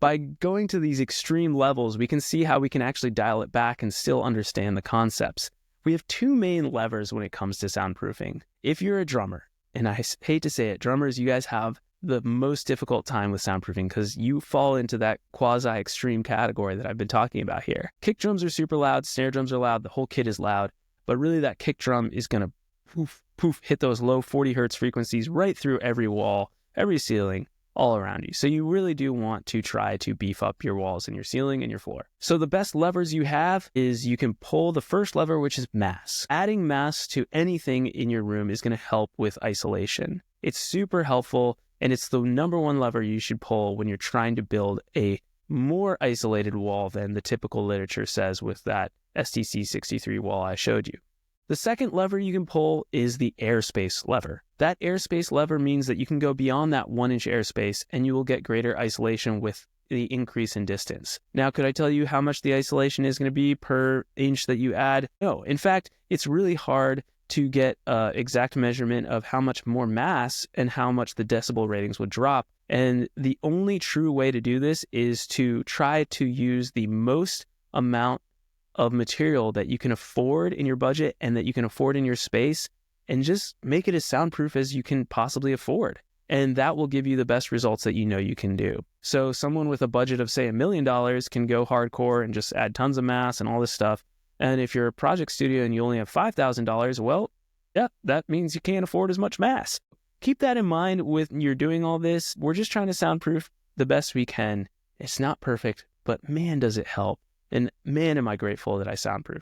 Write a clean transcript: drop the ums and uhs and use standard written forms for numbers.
By going to these extreme levels, we can see how we can actually dial it back and still understand the concepts. We have two main levers when it comes to soundproofing. If you're a drummer, and I hate to say it, drummers, you guys have the most difficult time with soundproofing because you fall into that quasi-extreme category that I've been talking about here. Kick drums are super loud, snare drums are loud, the whole kit is loud, but really that kick drum is going to poof, poof, hit those low 40 hertz frequencies right through every wall, every ceiling, all around you. So you really do want to try to beef up your walls and your ceiling and your floor. So the best levers you have is you can pull the first lever, which is mass. Adding mass to anything in your room is going to help with isolation. It's super helpful, and it's the number one lever you should pull when you're trying to build a more isolated wall than the typical literature says with that STC 63 wall I showed you. The second lever you can pull is the airspace lever. That airspace lever means that you can go beyond that 1-inch airspace and you will get greater isolation with the increase in distance. Now, could I tell you how much the isolation is going to be per inch that you add? No. In fact, it's really hard to get an exact measurement of how much more mass and how much the decibel ratings would drop. And the only true way to do this is to try to use the most amount of material that you can afford in your budget and that you can afford in your space, and just make it as soundproof as you can possibly afford. And that will give you the best results that you know you can do. So someone with a budget of, say, $1 million can go hardcore and just add tons of mass and all this stuff. And if you're a project studio and you only have $5,000, well, yeah, that means you can't afford as much mass. Keep that in mind when you're doing all this. We're just trying to soundproof the best we can. It's not perfect, but man, does it help. And man, am I grateful that I soundproofed.